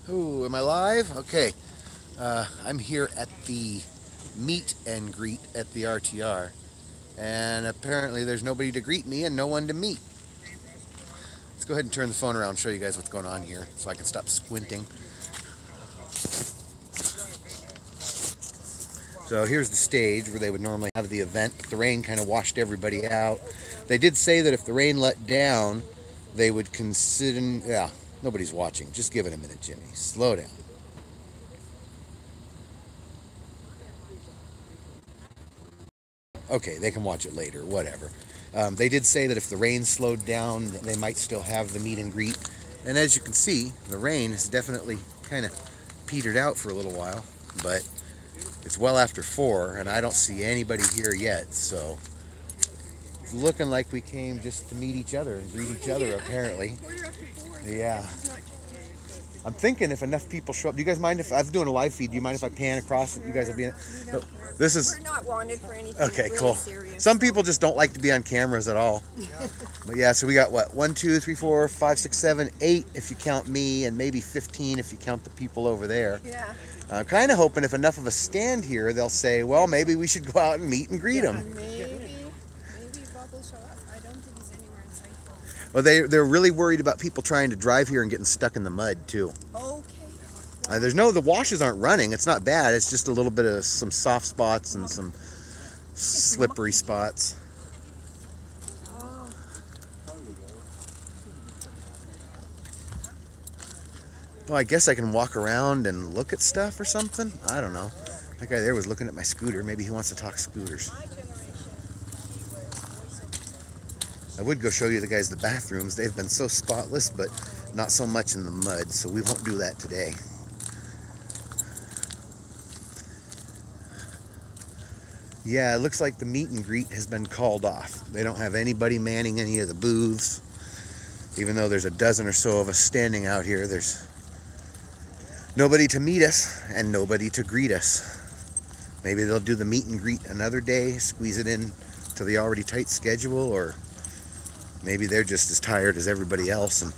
Oh, am I live? Okay. I'm here at the meet and greet at the RTR, and apparently there's nobody to greet me and no one to meet. Let's go ahead and turn the phone around and show you guys what's going on here so I can stop squinting. So here's the stage where they would normally have the event, but the rain kind of washed everybody out. They did say that if the rain let down, they would consider... Yeah, nobody's watching. Just give it a minute, Jimmy. Slow down. Okay, they can watch it later, whatever. They did say that if the rain slowed down, they might still have the meet and greet. And as you can see, the rain has definitely kind of petered out for a little while, but it's well after 4, and I don't see anybody here yet, so it's looking like we came just to meet each other and greet each other, apparently. Yeah. I'm thinking if enough people show up. Do you guys mind if I'm doing a live feed? Do you mind if I pan across? You guys will be in it. No, this is. We're not wanted for anything. Okay, really cool. Serious, Some people just don't like to be on cameras at all. But yeah, so we got what? 1, 2, 3, 4, 5, 6, 7, 8 if you count me, and maybe 15 if you count the people over there. Yeah. I'm kind of hoping if enough of us stand here, they'll say, well, maybe we should go out and meet and greet them. Maybe Bob will show up. I don't think he's anywhere in sight. Well, they're really worried about people trying to drive here and getting stuck in the mud too. Okay. The washes aren't running. It's not bad. It's just a little bit of some soft spots and some slippery spots. Well, I guess I can walk around and look at stuff or something. I don't know. That guy there was looking at my scooter. Maybe he wants to talk scooters. I would go show you the guys the bathrooms. They've been so spotless, but not so much in the mud, so we won't do that today. Yeah, it looks like the meet and greet has been called off. They don't have anybody manning any of the booths. Even though there's a dozen or so of us standing out here, there's nobody to meet us and nobody to greet us. Maybe they'll do the meet and greet another day, squeeze it in to the already tight schedule, or maybe they're just as tired as everybody else and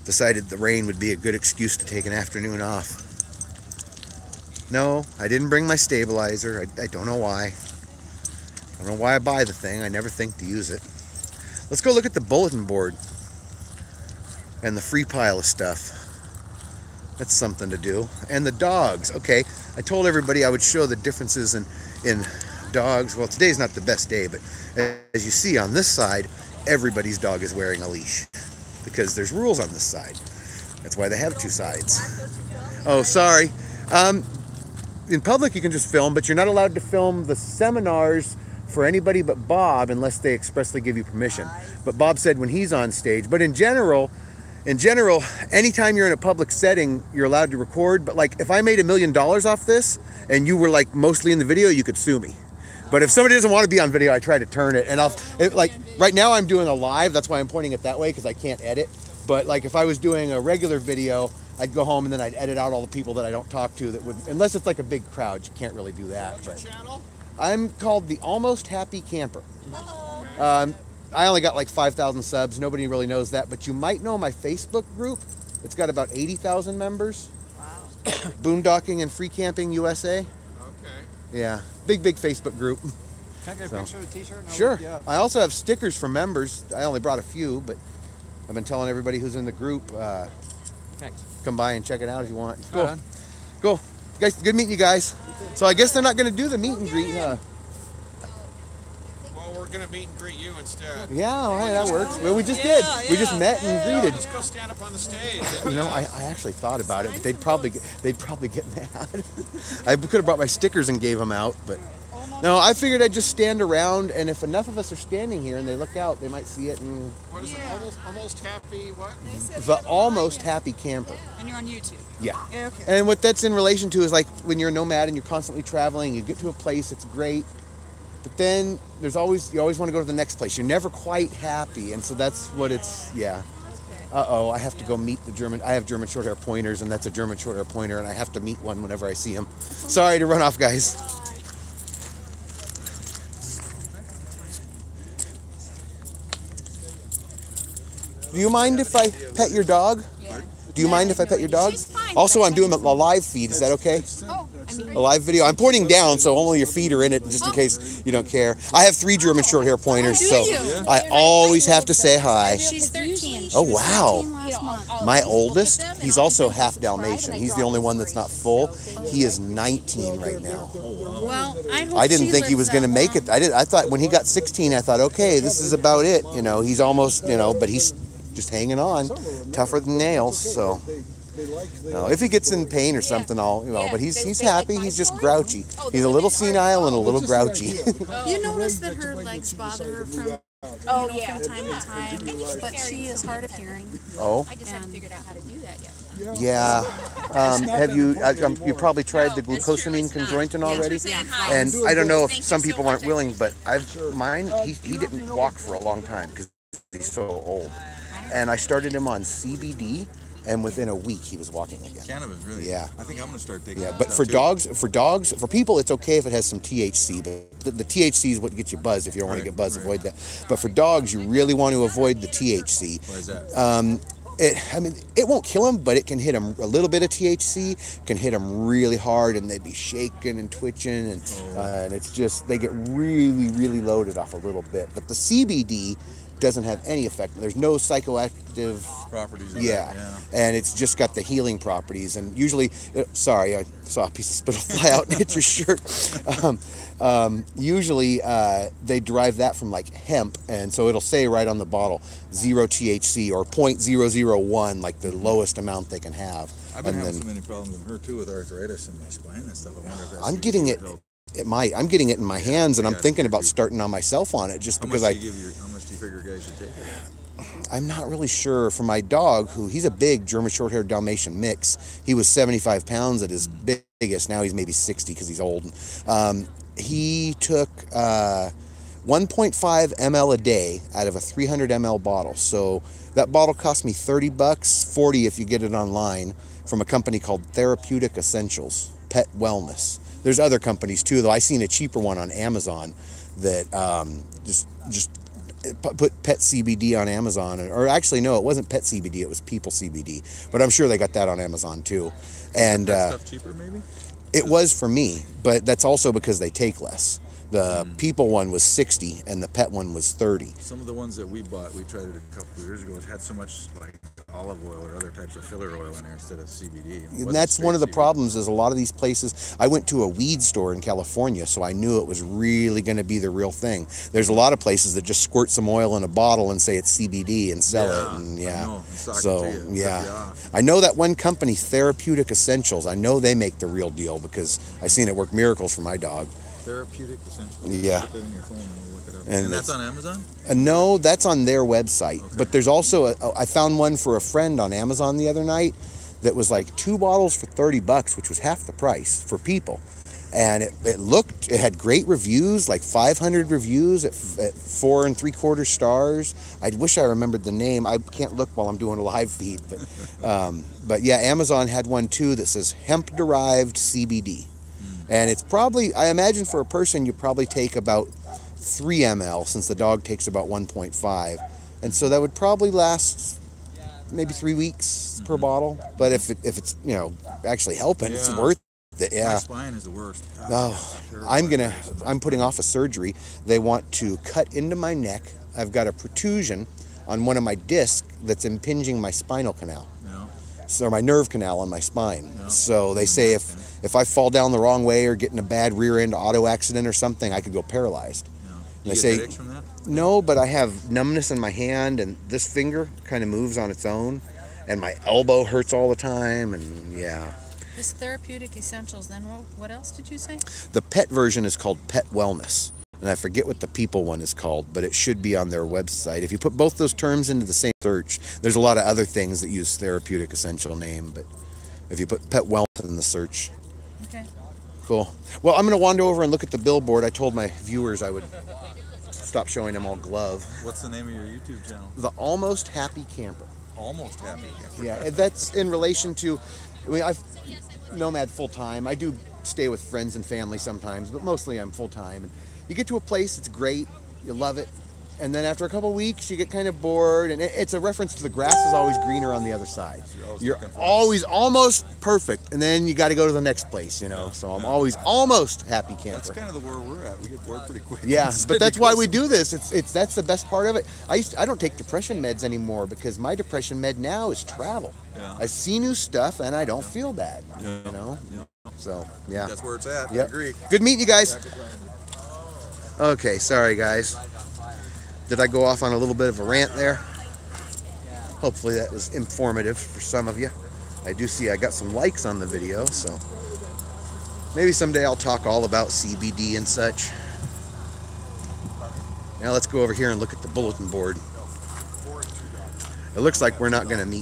decided the rain would be a good excuse to take an afternoon off. No, I didn't bring my stabilizer. I don't know why. I don't know why I buy the thing. I never think to use it. Let's go look at the bulletin board and the free pile of stuff. That's something to do. And the dogs. Okay, I told everybody I would show the differences in dogs. Well, today's not the best day, but as you see on this side, everybody's dog is wearing a leash because there's rules on this side. That's why they have 2 sides. Oh, sorry. In public, you can just film, but you're not allowed to film the seminars for anybody but Bob unless they expressly give you permission. But Bob said when he's on stage. But in general, anytime you're in a public setting, you're allowed to record. But like, if I made $1 million off this and you were like mostly in the video, you could sue me. But if somebody doesn't want to be on video, I try to turn it. And like right now I'm doing a live. That's why I'm pointing it that way, because I can't edit. But like if I was doing a regular video, I'd go home and then I'd edit out all the people that I don't talk to that would, unless it's like a big crowd, you can't really do that. What's your channel? I'm called the Almost Happy Camper. I only got like 5,000 subs. Nobody really knows that, but you might know my Facebook group. It's got about 80,000 members. Wow. Boondocking and Free Camping USA. Okay. Yeah, big Facebook group. Can I get a picture of the t-shirt? No, sure. Yeah. I also have stickers for members. I only brought a few, but I've been telling everybody who's in the group, Thanks. come by and check it out if you want. Cool. Cool. Guys, good meeting you guys. So I guess they're not going to do the meet and greet, huh? Well, we're going to meet and greet you instead. Yeah, all right, that works. Well, we just did. We just met and greeted. Let's go stand up on the stage. You know, I actually thought about it, but they'd probably get mad. I could have brought my stickers and gave them out, but no, I figured I'd just stand around, and if enough of us are standing here and they look out, they might see it. And What is it? Almost happy what? the Almost Happy Camper. And you're on YouTube. Yeah. Yeah, okay. And what that's in relation to is like when you're a nomad and you're constantly traveling, you get to a place, it's great, but then you always want to go to the next place. You're never quite happy, and so that's what it's. Yeah. Uh-oh, I have to go meet the German. I have German Shorthair Pointers, and that's a German Shorthair Pointer, and I have to meet one whenever I see him. Sorry to run off, guys. Do you mind if I pet your dog? Yeah. Do you mind if I pet your dog? She's fine, Also, but I'm doing a live feed. Is that okay? Oh, I mean, A live video. I'm pointing down, so only your feet are in it, just in case you don't care. I have 3 German short hair pointers, do so you? I always have to say hi. she's 13. Oh, wow. Last month. My oldest, he's also half Dalmatian. He's the only one that's not full. He is 19 right now. Well, I hope I didn't she think he lives was going to that make long. it. I thought when he got 16, I thought, okay, this is about it. You know, he's almost, you know, but he's just hanging on, tougher than nails. So, you know, if he gets in pain or something, I'll, you know. But he's happy. He's just grouchy. He's a little senile and a little grouchy. You notice that her legs bother her from from time to time, but she is hard of hearing. Oh, I just haven't figured out how to do that yet. yeah. Have you? You probably tried the glucosamine conjointin already? And I don't know if some people aren't willing, but mine. He didn't walk for a long time because he's so old. And I started him on CBD, and within a week he was walking again. Cannabis, really? Yeah. I think I'm gonna start taking. Yeah, that but stuff for too. dogs, for people, it's okay if it has some THC. But the THC is what gets you buzzed. If you don't want to get buzzed, avoid that. But for dogs, you really want to avoid the THC. Why is that? It won't kill them, but it can hit them. A little bit of THC can hit them really hard, and they'd be shaking and twitching, and it's just they get really, really loaded off a little bit. But the CBD doesn't have any effect. There's no psychoactive Properties. Of yeah. That, yeah. And it's just got the healing properties. And usually, sorry, I saw a piece of spittle fly out and hit your shirt. Usually, they derive that from like hemp, and so it'll say right on the bottle 0 THC or 0.001, like the lowest amount they can have. I've been And having then so many problems with her too, with arthritis in my spine and stuff. I wonder if that's I'm getting it. I'm getting it in my hands, and I'm thinking about starting on myself on it just How because much do you figure guys should take it? I'm not really sure. For my dog, he's a big German Shorthair Dalmatian mix. He was 75 pounds at his biggest. Now he's maybe 60 because he's old. He took 1.5 ml a day out of a 300 ml bottle. So that bottle cost me $30, $40 if you get it online, from a company called Therapeutic Essentials Pet Wellness. There's other companies too, though. I seen a cheaper one on Amazon that just put pet CBD on Amazon, or actually no, it wasn't pet CBD, it was people CBD, but I'm sure they got that on Amazon too. And that stuff cheaper maybe? it was for me, but that's also because they take less. The people one was 60 and the pet one was 30. Some of the ones that we bought, we tried it a couple of years ago. It had so much like olive oil or other types of filler oil in there instead of CBD. And that's one of the problems, is a lot of these places. I went to a weed store in California, so I knew it was really going to be the real thing. There's a lot of places that just squirt some oil in a bottle and say it's CBD and sell it. And I know. And sock it so to you, rip you off. I know that one company, Therapeutic Essentials. I know they make the real deal because I've seen it work miracles for my dog. Therapeutic Essentials. Yeah. Put that in your phone and we'll look it up. And And that's on Amazon? No, that's on their website. Okay. But there's also, I found one for a friend on Amazon the other night that was like 2 bottles for $30, which was half the price for people. And it had great reviews, like 500 reviews at 4 3/4 stars. I wish I remembered the name. I can't look while I'm doing a live feed. But yeah, Amazon had one too that says hemp-derived CBD. And it's probably, I imagine for a person, you probably take about 3 ml, since the dog takes about 1.5. And so that would probably last maybe 3 weeks per bottle. But if it's, you know, actually helping, it's worth it. Yeah. My spine is the worst. Oh, I'm putting off a surgery. They want to cut into my neck. I've got a protrusion on one of my discs that's impinging my spinal canal. Yeah. So my nerve canal on my spine. Yeah. So they say if I fall down the wrong way or get in a bad rear end auto accident or something, I could go paralyzed. Yeah. They Do you say get headaches from that? no, but I have numbness in my hand, and this finger kind of moves on its own, and my elbow hurts all the time, and yeah. This Therapeutic Essentials, then what else did you say? The pet version is called Pet Wellness, and I forget what the people one is called, but it should be on their website. If you put both those terms into the same search, there's a lot of other things that use Therapeutic Essential name, but if you put Pet Wellness in the search. Okay. Cool. Well, I'm going to wander over and look at the billboard. I told my viewers I would stop showing them all glove. What's the name of your YouTube channel? The Almost Happy Camper. Almost Happy. Yeah, that's in relation to, I mean, I've nomad full time. I do stay with friends and family sometimes, but mostly I'm full time. And you get to a place, it's great, you love it, and then after a couple weeks you get kind of bored, and it's a reference to the grass is always greener on the other side. You're always almost perfect, and then you got to go to the next place, you know. So I'm always almost happy camper. That's kind of where we're at. We get bored pretty quick. Yeah, but that's why we do this. That's the best part of it. I don't take depression meds anymore because my depression med now is travel. Yeah. I see new stuff and I don't feel bad. Yeah. You know. Yeah. So yeah. That's where it's at. Yep. I agree. Good meeting you guys. Okay, sorry guys. Did I go off on a little bit of a rant there? Hopefully that was informative for some of you. I do see I got some likes on the video, so maybe someday I'll talk all about CBD and such. Now let's go over here and look at the bulletin board. It looks like we're not going to meet